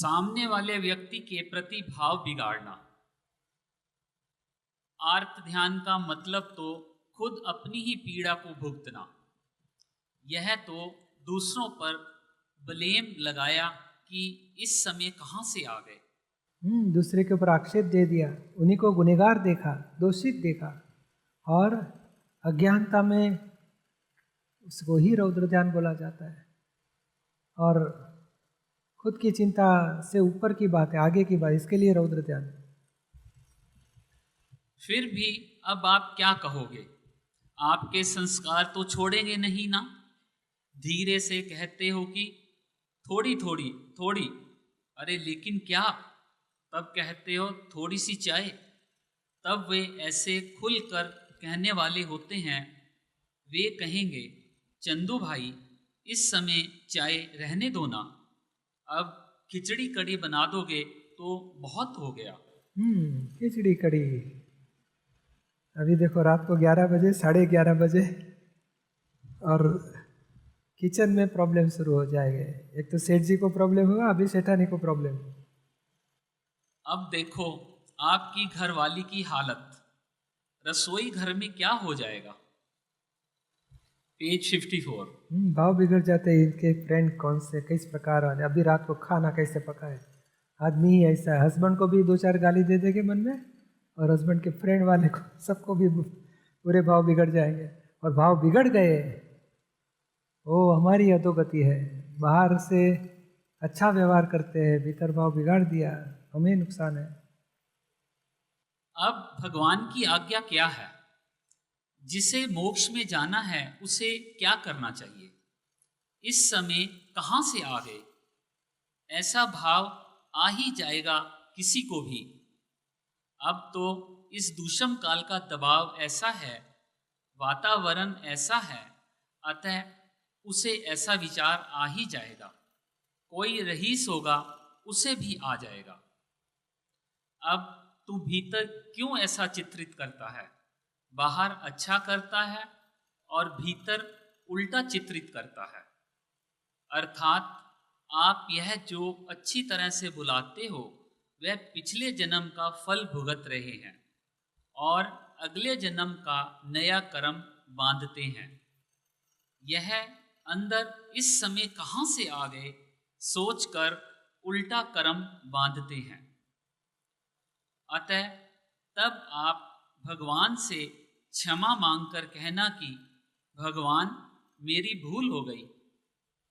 सामने वाले व्यक्ति के प्रति भाव बिगाड़ना। आर्त ध्यान का मतलब तो खुद अपनी ही पीड़ा को भुगतना। यह तो दूसरों पर ब्लेम लगाया कि इस समय कहाँ से आ गए। दूसरे के ऊपर आक्षेप दे दिया, उन्हीं को गुनहगार देखा, दोषित देखा, और अज्ञानता में उसको ही रौद्र ध्यान बोला जाता है। और खुद की चिंता से ऊपर की बात है, आगे की बात, इसके लिए रौद्र ध्यान। फिर भी अब आप क्या कहोगे? आपके संस्कार तो छोड़ेंगे नहीं ना? धीरे से कहते हो कि थोड़ी थोड़ी थोड़ी। अरे लेकिन क्या? तब कहते हो थोड़ी सी चाय। तब वे ऐसे खुलकर कहने वाले होते हैं। वे कहेंगे, चंदू भाई इस समय चाय रहने दो ना, अब खिचड़ी कड़ी बना दोगे तो बहुत हो गया। खिचड़ी कड़ी। अभी देखो रात को 11 बजे, 11:30 बजे, और किचन में प्रॉब्लम शुरू हो जाएंगे। एक तो सेठ जी को प्रॉब्लम हुआ, अभी सेठानी को प्रॉब्लम। अब देखो आपकी घरवाली की हालत, रसोई घर में क्या हो जाएगा। पेज 54। भाव बिगड़ जाते हैं। इनके फ्रेंड कौन से, किस प्रकार वाले, अभी रात को खाना कैसे पकाए। आदमी ही ऐसा है, हस्बैंड को भी 2-4 गाली दे देंगे मन में, और हस्बैंड के फ्रेंड वाले को, सबको भी पूरे भाव बिगड़ जाएंगे। और भाव बिगड़ गए, वो हमारी अधोगति है। बाहर से अच्छा व्यवहार करते हैं, भीतर भाव बिगाड़ दिया, हमें नुकसान है। अब भगवान की आज्ञा क्या है? जिसे मोक्ष में जाना है उसे क्या करना चाहिए? इस समय कहाँ से आ गए? ऐसा भाव आ ही जाएगा किसी को भी। अब तो इस दूषम काल का दबाव ऐसा है, वातावरण ऐसा है, अतः उसे ऐसा विचार आ ही जाएगा। कोई रईस होगा उसे भी आ जाएगा। अब तू भीतर क्यों ऐसा चित्रित करता है? बाहर अच्छा करता है और भीतर उल्टा चित्रित करता है। अर्थात आप यह जो अच्छी तरह से बुलाते हो वह पिछले जन्म का फल भुगत रहे हैं और अगले जन्म का नया कर्म बांधते हैं। यह अंदर इस समय कहाँ से आ गए सोचकर उल्टा कर्म बांधते हैं। अतः तब आप भगवान से क्षमा मांगकर कहना कि भगवान मेरी भूल हो गई,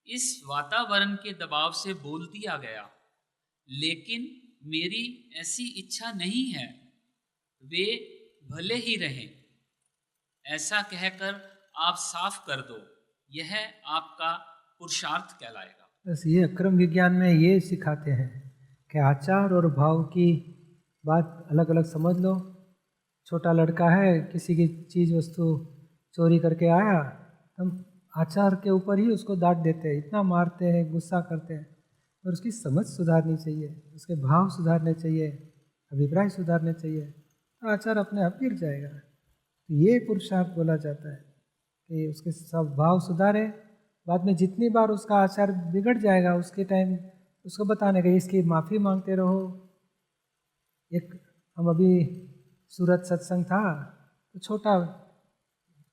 इस वातावरण के दबाव से बोल दिया गया, लेकिन मेरी ऐसी इच्छा नहीं है, वे भले ही रहें। ऐसा कहकर आप साफ कर दो, यह आपका पुरुषार्थ कहलाएगा। बस ये अक्रम विज्ञान में ये सिखाते हैं कि आचार और भाव की बात अलग अलग समझ लो। छोटा लड़का है, किसी की चीज़ वस्तु चोरी करके आया, हम आचार के ऊपर ही उसको डांट देते हैं, इतना मारते हैं, गुस्सा करते हैं। और उसकी समझ सुधारनी चाहिए, उसके भाव सुधारने चाहिए, अभिप्राय सुधारने चाहिए, तो आचार अपने आप गिर जाएगा। तो ये पुरुषार्थ बोला जाता है कि उसके सब भाव सुधारे। बाद में जितनी बार उसका आचार बिगड़ जाएगा, उसके टाइम उसको बताने का, इसकी माफ़ी मांगते रहो। एक हम अभी सूरत सत्संग था, तो छोटा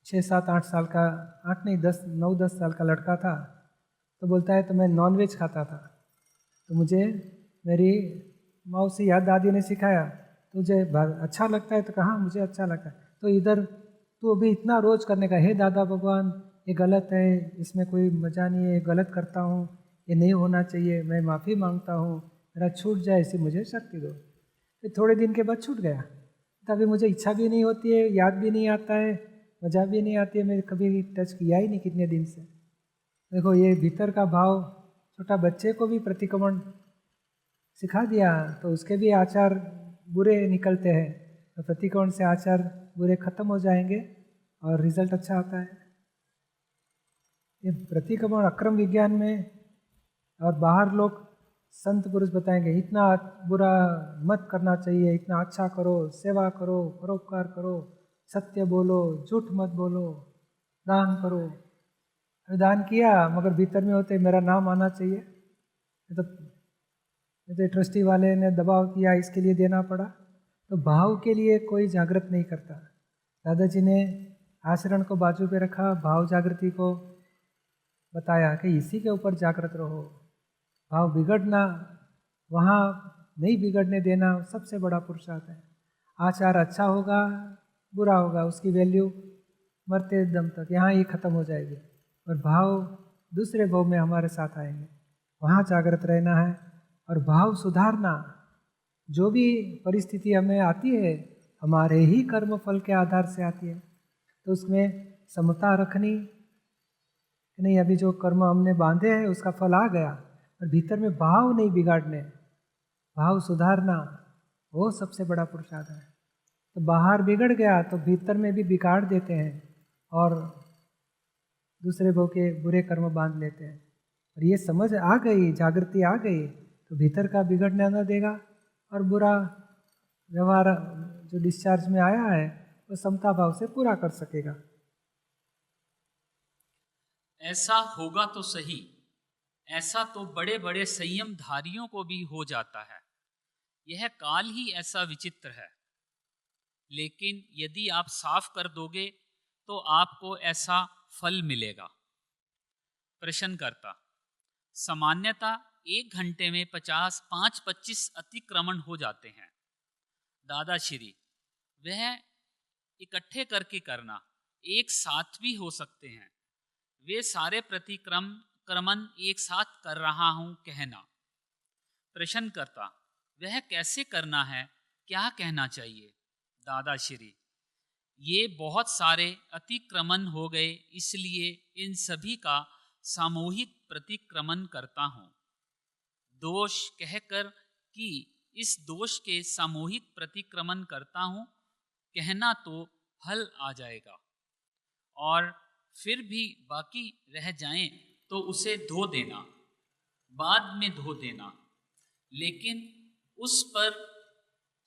6-7-8 साल का, 8 नहीं 10 9-10 साल का लड़का था। तो बोलता है तो मैं नॉनवेज खाता था, तो मुझे मेरी मौसी या दादी ने सिखाया, तुझे अच्छा लगता है? तो कहा मुझे अच्छा लगता है। तो इधर तू अभी इतना रोज करने का, हे दादा भगवान ये गलत है, इसमें कोई मजा नहीं है, गलत करता हूँ, ये नहीं होना चाहिए, मैं माफ़ी मांगता हूँ, मेरा छूट जाए, इसे मुझे शक्ति दो। फिर थोड़े दिन के बाद छूट गया। तभी मुझे इच्छा भी नहीं होती है, याद भी नहीं आता है, मजा भी नहीं आती है, मैं कभी टच किया ही नहीं कितने दिन से। देखो ये भीतर का भाव, छोटा बच्चे को भी प्रतिक्रमण सिखा दिया तो उसके भी आचार बुरे निकलते हैं, तो प्रतिक्रमण से आचार बुरे खत्म हो जाएंगे और रिजल्ट अच्छा आता है। ये प्रतिक्रमण अक्रम विज्ञान में, और बाहर लोग संत पुरुष बताएंगे इतना बुरा मत करना चाहिए, इतना अच्छा करो, सेवा करो, परोपकार करो, सत्य बोलो, झूठ मत बोलो, दान करो। दान किया मगर भीतर में होते मेरा नाम आना चाहिए, तो तो ट्रस्टी वाले ने दबाव किया, इसके लिए देना पड़ा। तो भाव के लिए कोई जागृत नहीं करता। दादाजी ने आचरण को बाजू पे रखा, भाव जागृति को बताया कि इसी के ऊपर जागृत रहो। भाव बिगड़ना, वहाँ नहीं बिगड़ने देना सबसे बड़ा पुरुषार्थ है। आचार अच्छा होगा, बुरा होगा, उसकी वैल्यू मरते दम तक यहाँ ही ख़त्म हो जाएगी, और भाव दूसरे भाव में हमारे साथ आएंगे। वहाँ जागृत रहना है और भाव सुधारना। जो भी परिस्थिति हमें आती है हमारे ही कर्म फल के आधार से आती है, तो उसमें समता रखनी कि नहीं, अभी जो कर्म हमने बांधे हैं उसका फल आ गया, और भीतर में भाव नहीं बिगाड़ने, भाव सुधारना, वो सबसे बड़ा पुरुषार्थ है। तो बाहर बिगड़ गया तो भीतर में भी बिगाड़ देते हैं और दूसरे भाव के बुरे कर्म बांध लेते हैं। और ये समझ आ गई, जागृति आ गई, तो भीतर का बिगड़ने न देगा, और बुरा व्यवहार जो डिस्चार्ज में आया है वो समता भाव से पूरा कर सकेगा। ऐसा होगा तो सही, ऐसा तो बड़े बड़े संयमधारियों को भी हो जाता है। यह काल ही ऐसा विचित्र है। लेकिन यदि आप साफ कर दोगे तो आपको ऐसा फल मिलेगा। प्रश्नकर्ता: सामान्यतः 1 घंटे में 5-25 अतिक्रमण हो जाते हैं। दादाश्री: वह इकट्ठे करके करना, एक साथ भी हो सकते हैं। वे सारे प्रतिक्रमण एक साथ कर रहा हूं कहना। प्रश्नकर्ता: वह कैसे करना है, क्या कहना चाहिए? दादाश्री: ये बहुत सारे अतिक्रमण हो गए, इसलिए इन सभी का सामूहिक प्रतिक्रमण करता हूँ। दोष कहकर कि इस दोष के सामूहिक प्रतिक्रमण करता हूँ कहना तो हल आ जाएगा, और फिर भी बाकी रह जाएं तो उसे धो देना, बाद में धो देना, लेकिन उस पर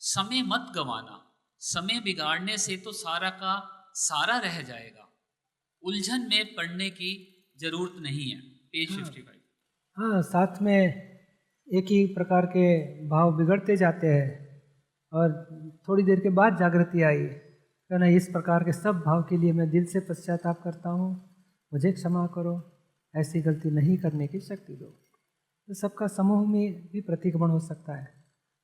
समय मत गंवाना। समय बिगाड़ने से तो सारा का सारा रह जाएगा। उलझन में पड़ने की जरूरत नहीं है। पेज 55। हाँ, साथ में एक ही प्रकार के भाव बिगड़ते जाते हैं और थोड़ी देर के बाद जागृति आई, कहना इस प्रकार के सब भाव के लिए मैं दिल से पश्चाताप करता हूँ, मुझे क्षमा करो, ऐसी गलती नहीं करने की शक्ति दो। तो सबका समूह में भी प्रतिक्रमण हो सकता है।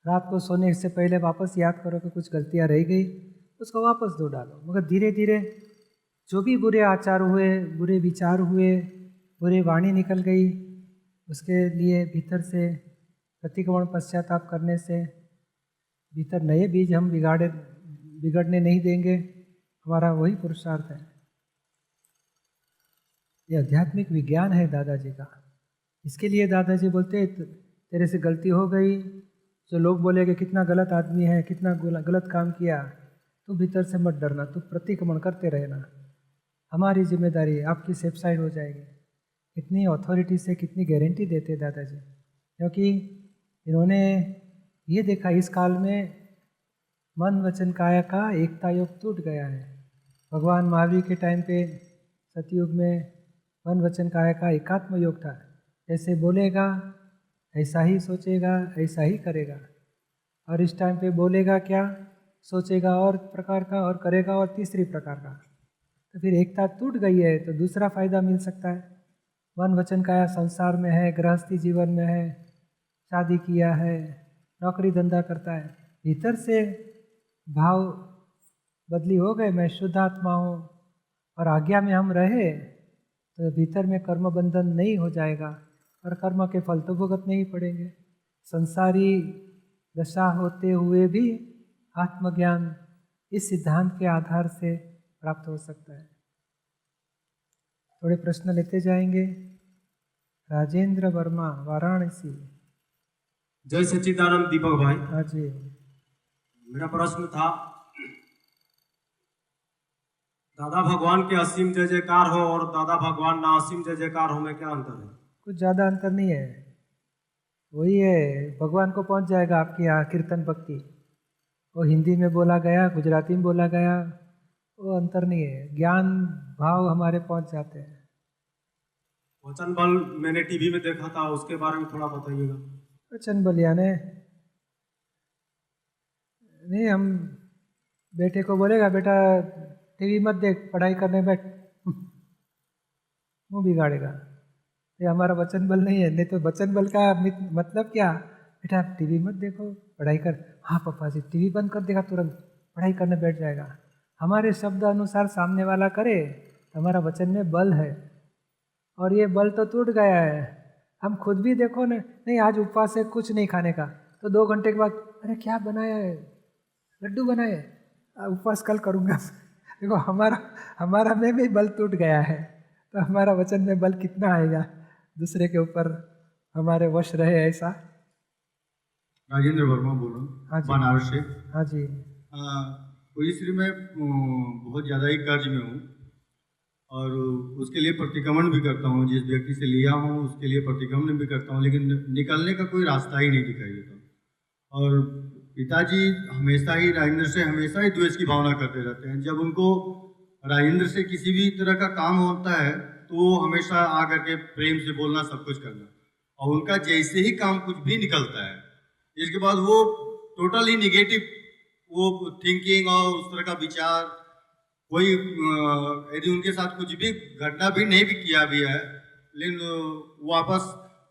रात को सोने से पहले वापस याद करो कि कुछ गलतियाँ रह गई, उसको वापस धो डालो। मगर धीरे धीरे जो भी बुरे आचार हुए, बुरे विचार हुए, बुरी वाणी निकल गई, उसके लिए भीतर से प्रतिक्रमण पश्चाताप करने से भीतर नए बीज हम बिगड़ने नहीं देंगे। हमारा वही पुरुषार्थ है। ये आध्यात्मिक विज्ञान है दादाजी का। इसके लिए दादाजी बोलते तेरे से गलती हो गई, जो लोग बोलेंगे कितना गलत आदमी है, कितना गलत काम किया, तो भीतर से मत डरना, तो प्रतिक्रमण करते रहना। हमारी जिम्मेदारी आपकी सेफ साइड हो जाएगी। कितनी अथॉरिटी से कितनी गारंटी देते दादाजी, क्योंकि इन्होंने ये देखा इस काल में मन वचन काया का एकता योग टूट गया है। भगवान महावीर के टाइम पे सतयुग में मन वचन काया का एकात्म योग था। ऐसे बोलेगा ऐसा ही सोचेगा, ऐसा ही करेगा। और इस टाइम पे बोलेगा क्या, सोचेगा और प्रकार का और करेगा और तीसरी प्रकार का। तो फिर एकता टूट गई है, तो दूसरा फायदा मिल सकता है। मन वचन काया संसार में है, गृहस्थी जीवन में है, शादी किया है, नौकरी धंधा करता है, भीतर से भाव बदली हो गए, मैं शुद्ध आत्मा हूँ और आज्ञा में हम रहे, तो भीतर में कर्म बंधन नहीं हो जाएगा और कर्म के फल तो भुगतने ही पड़ेंगे। संसारी दशा होते हुए भी आत्मज्ञान इस सिद्धांत के आधार से प्राप्त हो सकता है। थोड़े प्रश्न लेते जाएंगे। राजेंद्र वर्मा, वाराणसी। जय सच्चिदानंद दीपक भाई। हाँ जी। मेरा प्रश्न था, दादा भगवान के असीम जय जयकार हो और दादा भगवान ना असीम जय जयकार हो में क्या अंतर है? कुछ ज़्यादा अंतर नहीं है, वही है, भगवान को पहुंच जाएगा आपकी यहाँ कीर्तन भक्ति। वो हिंदी में बोला गया, गुजराती में बोला गया, वो अंतर नहीं है। ज्ञान भाव हमारे पहुंच जाते हैं। वचन बल मैंने टीवी में देखा था, उसके बारे में थोड़ा बताइएगा। वचन बल यानी नहीं, हम बेटे को बोलेगा बेटा टीवी मत देख, पढ़ाई करने बैठ, मुंह बिगाड़ेगा। ये हमारा वचन बल नहीं है। नहीं तो वचन बल का मतलब क्या, बेटा टीवी मत देखो, पढ़ाई कर। हाँ पापा जी, टीवी बंद कर देगा तुरंत, पढ़ाई करने बैठ जाएगा। हमारे शब्द अनुसार सामने वाला करे तो हमारा वचन में बल है। और ये बल तो टूट गया है। हम खुद भी देखो ना, नहीं आज उपवास है कुछ नहीं खाने का, तो 2 घंटे के बाद अरे क्या बनाया है, लड्डू बनाए, उपवास कल करूँगा। देखो हमारा में भी बल टूट गया है, तो हमारा वचन में बल कितना आएगा दूसरे के ऊपर हमारे वश रहे ऐसा। राजेंद्र वर्मा बोल रहा हाँ हूँ जी। बनारस से। हाँ जी। पुलिस में बहुत ज़्यादा ही कर्ज में हूँ और उसके लिए प्रतिक्रमण भी करता हूँ। जिस व्यक्ति से लिया हूँ उसके लिए प्रतिक्रमण भी करता हूँ, लेकिन निकलने का कोई रास्ता ही नहीं दिखाई देता। और पिताजी हमेशा ही राजेंद्र से हमेशा ही द्वेष की भावना करते रहते हैं। जब उनको राजेंद्र से किसी भी तरह का काम होता है तो वो हमेशा आकर के प्रेम से बोलना, सब कुछ करना, और उनका जैसे ही काम कुछ भी निकलता है इसके बाद वो टोटली निगेटिव वो थिंकिंग और उस तरह का विचार, कोई यदि उनके साथ कुछ भी घटना भी नहीं भी किया भी है, लेकिन वापस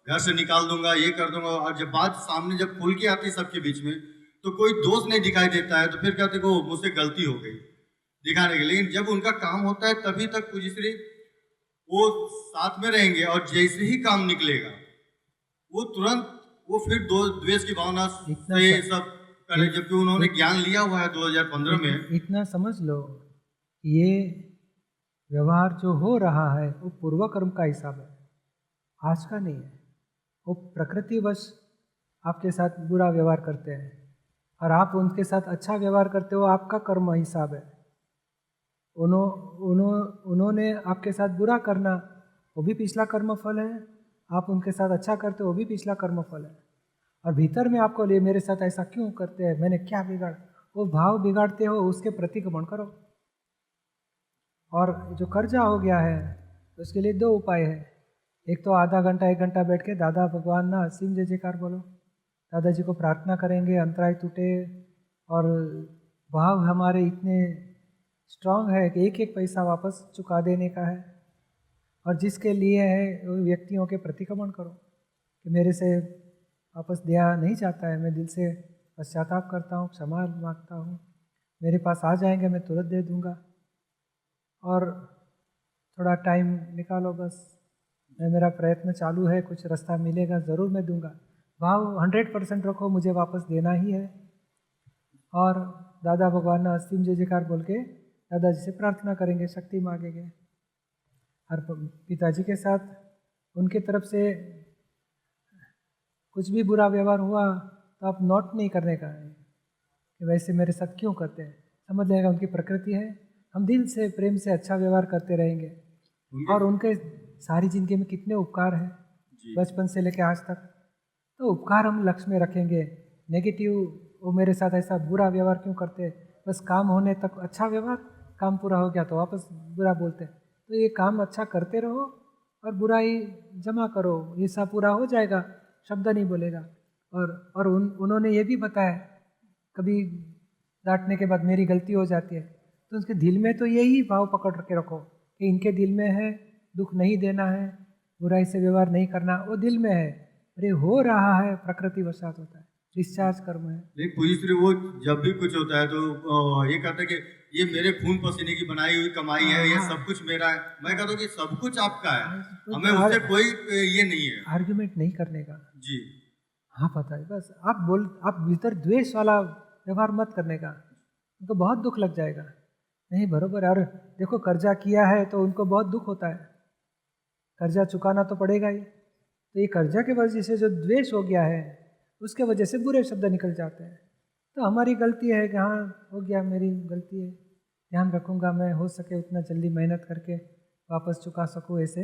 घर से निकाल दूंगा, ये कर दूंगा। और जब बात सामने जब खुल के आती है सबके बीच में तो कोई दोष नहीं दिखाई देता है, तो फिर कहते को मुझसे गलती हो गई दिखाने के। लेकिन जब उनका काम होता है तभी तक पूज्यश्री वो साथ में रहेंगे, और जैसे ही काम निकलेगा वो तुरंत वो फिर द्वेष की भावना से सब करे, जबकि उन्होंने ज्ञान लिया हुआ है 2015 में। इतना समझ लो, ये व्यवहार जो हो रहा है वो पूर्व कर्म का हिसाब है, आज का नहीं है। वो प्रकृतिवश आपके साथ बुरा व्यवहार करते हैं और आप उनके साथ अच्छा व्यवहार करते हो, आपका कर्म हिसाब है। उन्होंने आपके साथ बुरा करना वो भी पिछला कर्म फल है, आप उनके साथ अच्छा करते हो वो भी पिछला कर्म फल है। और भीतर में आपको लिए मेरे साथ ऐसा क्यों करते हैं, मैंने क्या बिगाड़, वो भाव बिगाड़ते हो उसके प्रतिक्रमण करो। और जो कर्जा हो गया है तो उसके लिए 2 उपाय है। एक तो आधा घंटा 1 घंटा बैठ के दादा भगवान ना असीम जय जयकार बोलो, दादाजी को प्रार्थना करेंगे, अंतराय टूटे। और भाव हमारे इतने स्ट्रांग है कि एक एक पैसा वापस चुका देने का है। और जिसके लिए है वो व्यक्तियों के प्रतिक्रमण करो कि मेरे से वापस दिया नहीं जाता है, मैं दिल से पश्चाताप करता हूँ, क्षमा मांगता हूँ, मेरे पास आ जाएंगे मैं तुरंत दे दूँगा। और थोड़ा टाइम निकालो बस, मैं मेरा प्रयत्न चालू है, कुछ रास्ता मिलेगा ज़रूर मैं दूंगा। भाव 100% रखो, मुझे वापस देना ही है। और दादा भगवान ने असीम जय जयकार बोल के दादाजी से प्रार्थना करेंगे, शक्ति मांगेंगे। और पिताजी के साथ उनके तरफ से कुछ भी बुरा व्यवहार हुआ तो आप नोट नहीं करने का है कि वैसे मेरे साथ क्यों करते हैं, समझ लेगा उनकी प्रकृति है। हम दिल से प्रेम से अच्छा व्यवहार करते रहेंगे। और उनके सारी जिंदगी में कितने उपकार हैं बचपन से लेकर आज तक, तो उपकार हम लक्ष्य में रखेंगे। नेगेटिव वो मेरे साथ ऐसा बुरा व्यवहार क्यों करते, बस काम होने तक अच्छा व्यवहार, काम पूरा हो गया तो वापस बुरा बोलते। तो ये काम अच्छा करते रहो और बुराई जमा करो, हिस्सा पूरा हो जाएगा, शब्द नहीं बोलेगा। और उन्होंने ये भी बताया, कभी डांटने के बाद मेरी गलती हो जाती है तो उसके दिल में तो यही भाव पकड़ के रखो कि इनके दिल में है दुख नहीं देना है, बुराई से व्यवहार नहीं करना, वो दिल में है। अरे हो रहा है प्रकृति वशात होता है, डिस्चार्ज कर्म है। नहीं पुलिस वो जब भी कुछ होता है तो ये कहता है कि ये मेरे खून पसीने की बनाई हुई कमाई है, ये सब कुछ मेरा है। मैं कहता हूँ कि सब कुछ आपका है, हमें उससे कोई ये नहीं है आर्ग्यूमेंट नहीं करने का जी। हाँ पता है, बस आप भीतर द्वेष वाला व्यवहार मत करने का, उनको बहुत दुख लग जाएगा। नहीं बरोबर है। और देखो कर्जा किया है तो उनको बहुत दुख होता है, कर्जा चुकाना तो पड़ेगा ही। तो ये कर्जा के वजह से जो द्वेष हो गया है उसके वजह से बुरे शब्द निकल जाते हैं। तो हमारी गलती है कि हाँ हो गया, मेरी गलती है, ध्यान रखूँगा मैं, हो सके उतना जल्दी मेहनत करके वापस चुका सकूँ, ऐसे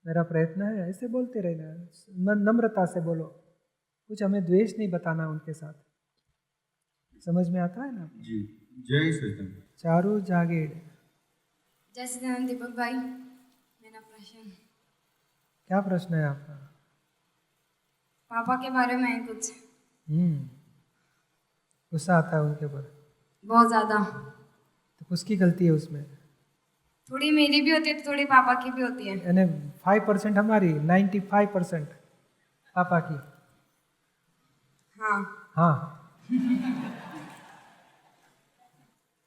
मेरा प्रयत्न है। ऐसे बोलते रहना, नम्रता से बोलो, कुछ हमें द्वेष नहीं बताना उनके साथ। समझ में आता है ना जी। जय सचिदानंद। चारू जागीर। जय सचिदानंद दीपक भाई, मेरा प्रश्न। क्या प्रश्न है आपका? पापा के बारे में कुछ गुस्सा आता है उनके ऊपर, बहुत ज़्यादा। तो उसकी गलती है उसमें, थोड़ी मेरी भी होती है तो थोड़ी पापा की भी होती है। यानी 5% हमारी, 95% पापा की। हाँ। हाँ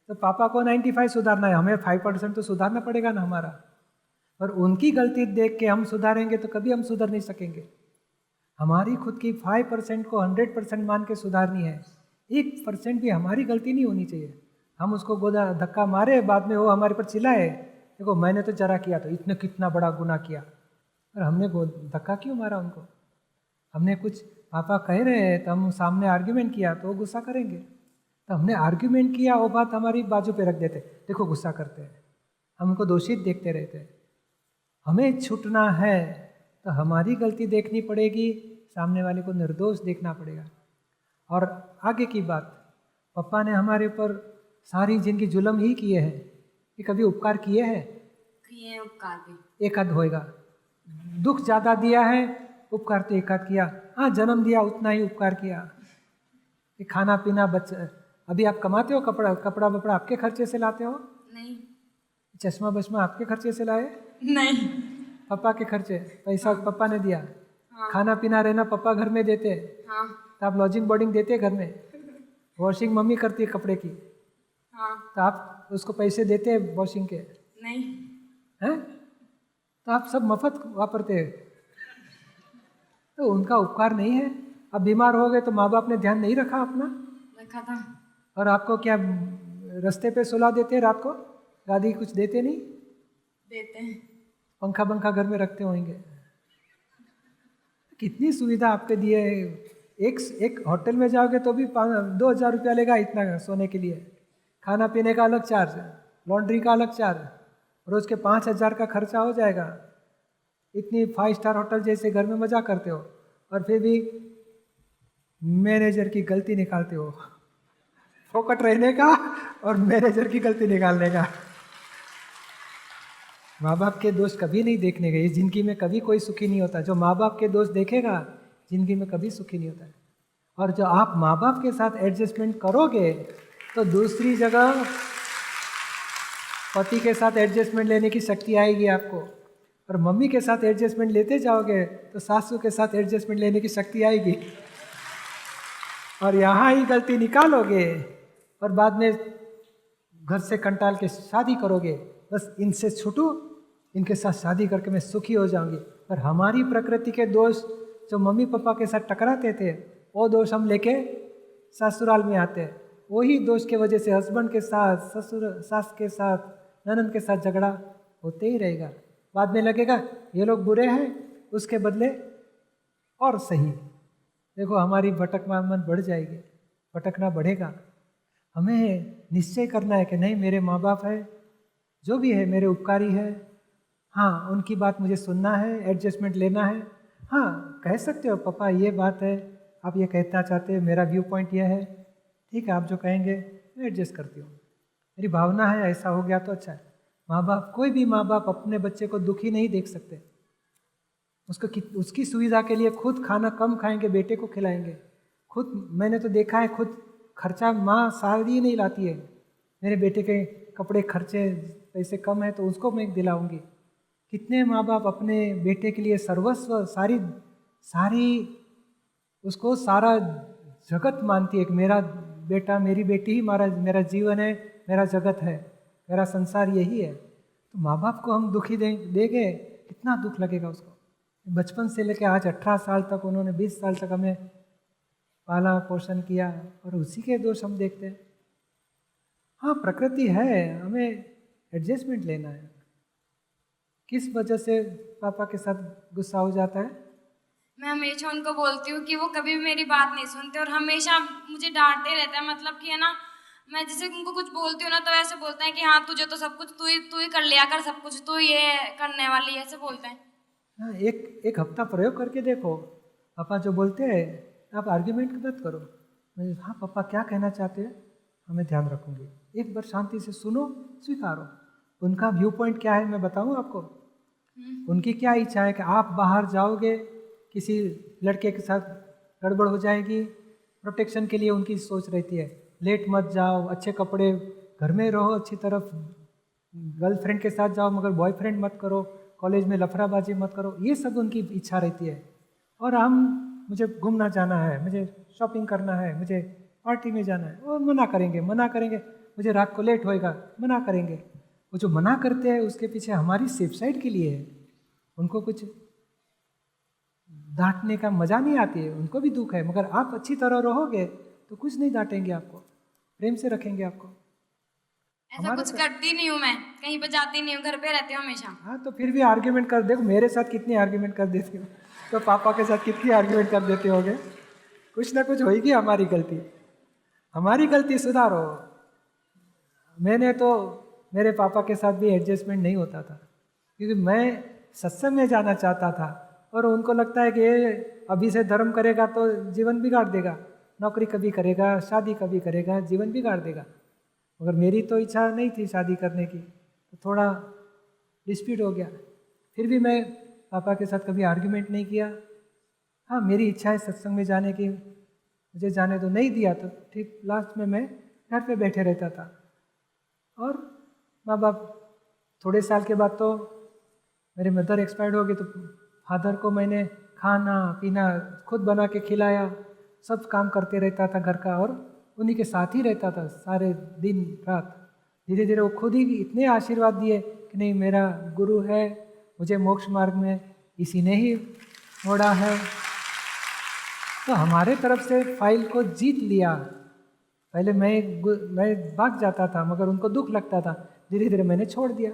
तो पापा को 95 सुधारना है, हमें 5% तो सुधारना पड़ेगा ना हमारा। और उनकी गलती देख के हम सुधारेंगे तो कभी हम सुधर नहीं सकेंगे। हमारी खुद की 5% को 100% मान के सुधारनी है। 1% भी हमारी गलती नहीं होनी चाहिए। हम उसको गोदा धक्का मारे, बाद में वो हमारे पर चिल्लाए, देखो मैंने तो जरा किया, तो इतने कितना बड़ा गुनाह किया, और हमने धक्का क्यों मारा उनको? हमने कुछ पापा कह रहे हैं तो हम सामने आर्ग्यूमेंट किया तो वो गुस्सा करेंगे, तो हमने आर्ग्यूमेंट किया, वो बात हमारी बाजू पे रख देते, देखो गुस्सा करते हैं, हम उनको दोषित देखते रहते हैं। हमें छूटना है तो हमारी गलती देखनी पड़ेगी, सामने वाले को निर्दोष देखना पड़ेगा। और आगे की बात, पापा ने हमारे ऊपर सारी जिंदगी जुल्म ही किए हैं, कि कभी उपकार किए हैं? किए हैं उपकार भी। एक आध होएगा। दुख ज़्यादा दिया है, उपकार तो एक आध किया। हाँ, जन्म दिया उतना ही उपकार किया। कि खाना पीना अभी आप कमाते हो, कपड़ा वपड़ा आपके खर्चे से लाते हो? नहीं। चश्मा बश्मा आपके खर्चे से लाए? नहीं। पापा के खर्चे, पैसा पापा ने दिया। हाँ। खाना पीना रहना पापा घर में देते। हाँ। तो आप लॉजिंग बोर्डिंग देते घर में, वॉशिंग मम्मी करती है कपड़े की, हाँ। तो आप उसको पैसे देते हैं वॉशिंग के? नहीं। हैं? तो आप सब मफत वापरते हैं, तो उनका उपकार नहीं है। अब बीमार हो गए तो माँ बाप ने ध्यान नहीं रखा अपना, रखा था। और आपको क्या रास्ते पे सुला देते रात को? दादी कुछ देते नहीं? देते हैं। पंखा पंखा घर में रखते होंगे। कितनी सुविधा आपके दिए है। एक होटल में जाओगे तो भी 2,000 रुपया लेगा इतना सोने के लिए, खाना पीने का अलग चार्ज, लॉन्ड्री का अलग चार्ज, रोज़ के 5,000 का खर्चा हो जाएगा। इतनी 5 स्टार होटल जैसे घर में मज़ा करते हो, और फिर भी मैनेजर की गलती निकालते हो, फोकट रहने का और मैनेजर की गलती निकालने का। माँ बाप के दोष कभी नहीं देखने गए, जिंदगी में कभी कोई सुखी नहीं होता। जो माँ बाप के दोष देखेगा जिंदगी में कभी सुखी नहीं होता है। और जो आप माँ बाप के साथ एडजस्टमेंट करोगे तो दूसरी जगह पति के साथ एडजस्टमेंट लेने की शक्ति आएगी आपको, और मम्मी के साथ एडजस्टमेंट लेते जाओगे तो सासू के साथ एडजस्टमेंट लेने की शक्ति आएगी, और यहाँ ही गलती निकालोगे और बाद में घर से कंटाल के शादी करोगे, बस इनसे छूटूं, इनके साथ शादी करके मैं सुखी हो जाऊंगी। पर हमारी प्रकृति के दोष जो मम्मी पापा के साथ टकराते थे, वो दोष हम लेके ससुराल में आते हैं। वही दोष के वजह से हस्बैंड के साथ, ससुर सास के साथ, ननद के साथ झगड़ा होते ही रहेगा। बाद में लगेगा ये लोग बुरे हैं, उसके बदले और सही। देखो हमारी भटकना मन बढ़ जाएगी, भटकना बढ़ेगा। हमें निश्चय करना है कि नहीं, मेरे माँ बाप है, जो भी है मेरे उपकारी है, हाँ उनकी बात मुझे सुनना है, एडजस्टमेंट लेना है। हाँ कह सकते हो पापा ये बात है, आप ये कहना चाहते हैं, मेरा व्यू पॉइंट ये है, ठीक है आप जो कहेंगे मैं एडजस्ट करती हूँ, मेरी भावना है, ऐसा हो गया तो अच्छा है। माँ बाप, कोई भी माँ बाप अपने बच्चे को दुखी नहीं देख सकते। उसकी सुविधा के लिए खुद खाना कम खाएंगे, बेटे को खिलाएंगे। खुद मैंने तो देखा है, खुद खर्चा माँ सारी नहीं लाती है। मेरे बेटे के कपड़े खर्चे पैसे कम है तो उसको मैं दिलाऊंगी। कितने माँ बाप अपने बेटे के लिए सर्वस्व, सारी उसको सारा जगत मानती है कि मेरा बेटा, मेरी बेटी ही मेरा जीवन है, मेरा जगत है, मेरा संसार यही है। तो माँ बाप को हम दुखी देंगे, कितना दुख लगेगा उसको। बचपन से लेकर आज 18 साल तक उन्होंने, 20 साल तक हमें पाला पोषण किया, और उसी के दोष हम देखते हैं। हाँ प्रकृति है, हमें एडजस्टमेंट लेना है। किस वजह से पापा के साथ गुस्सा हो जाता है? मैं हमेशा उनको बोलती हूँ कि वो कभी भी मेरी बात नहीं सुनते और हमेशा मुझे डांटते रहता है। मतलब कि है ना, मैं जैसे उनको कुछ बोलती हूँ ना तो ऐसे बोलते हैं कि हाँ तुझे तो सब कुछ तू ही कर लिया कर, सब कुछ तू ये करने वाली है, ऐसे बोलते हैं। हाँ, एक हफ्ता प्रयोग करके देखो। पापा जो बोलते हैं आप आर्ग्यूमेंट मत करो, हाँ पापा क्या कहना चाहते हैं, हमें ध्यान रखूँगी। एक बार शांति से सुनो, स्वीकारो। उनका व्यू पॉइंट क्या है मैं बताऊँ आपको। उनकी क्या इच्छा है कि आप बाहर जाओगे किसी लड़के के साथ गड़बड़ हो जाएगी, प्रोटेक्शन के लिए उनकी सोच रहती है, लेट मत जाओ, अच्छे कपड़े, घर में रहो अच्छी तरफ, गर्लफ्रेंड के साथ जाओ मगर बॉयफ्रेंड मत करो, कॉलेज में लफड़ाबाजी मत करो, ये सब उनकी इच्छा रहती है। और मुझे घूमना जाना है, मुझे शॉपिंग करना है, मुझे पार्टी में जाना है, वो मना करेंगे, मुझे रात को लेट होएगा, मना करेंगे। वो जो मना करते हैं उसके पीछे हमारी सेफ साइड के लिए है। उनको कुछ डांटने का मज़ा नहीं आती है, उनको भी दुख है, मगर आप अच्छी तरह रहोगे तो कुछ नहीं डांटेंगे आपको, प्रेम से रखेंगे आपको। ऐसा कुछ करती नहीं हूँ मैं, कहीं पे जाती नहीं हूँ, घर पे रहती हूँ हमेशा। हाँ, तो फिर भी आर्ग्यूमेंट कर, देखो मेरे साथ कितनी आर्ग्यूमेंट कर देती हो, तो पापा के साथ कितनी आर्ग्यूमेंट कर देते होगे। कुछ ना कुछ होगी हमारी गलती सुधारो। मैंने तो मेरे पापा के साथ भी एडजस्टमेंट नहीं होता था, क्योंकि मैं सत्संग में जाना चाहता था और उनको लगता है कि ये अभी से धर्म करेगा तो जीवन बिगाड़ देगा, नौकरी कभी करेगा, शादी कभी करेगा, जीवन बिगाड़ देगा। मगर मेरी तो इच्छा नहीं थी शादी करने की, तो थोड़ा डिस्प्यूट हो गया। फिर भी मैं पापा के साथ कभी आर्ग्यूमेंट नहीं किया। हाँ, मेरी इच्छा है सत्संग में जाने की, मुझे जाने तो नहीं दिया, तो ठीक लास्ट में मैं घर पे बैठे रहता था। और माँ बाप, थोड़े साल के बाद तो मेरे मदर एक्सपायर्ड हो गई, तो फादर को मैंने खाना पीना खुद बना के खिलाया, सब काम करते रहता था घर का, और उन्हीं के साथ ही रहता था सारे दिन रात। धीरे धीरे वो खुद ही इतने आशीर्वाद दिए कि नहीं, मेरा गुरु है, मुझे मोक्ष मार्ग में इसी ने ही मोड़ा है। तो हमारे तरफ से फाइल को जीत लिया। पहले मैं भाग जाता था, मगर उनको दुख लगता था। धीरे धीरे मैंने छोड़ दिया,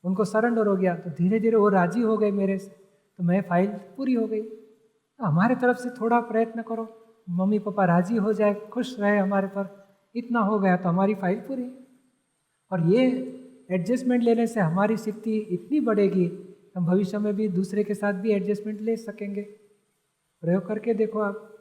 उनको सरेंडर हो गया, तो धीरे धीरे वो राजी हो गए मेरे से, तो मैं फाइल पूरी हो गई। तो हमारे तरफ से थोड़ा प्रयत्न करो, मम्मी पापा राजी हो जाए, खुश रहे हमारे पर, इतना हो गया तो हमारी फाइल पूरी। और ये एडजस्टमेंट लेने से हमारी शक्ति इतनी बढ़ेगी, हम भविष्य में भी दूसरे के साथ भी एडजस्टमेंट ले सकेंगे। प्रयोग करके देखो आप।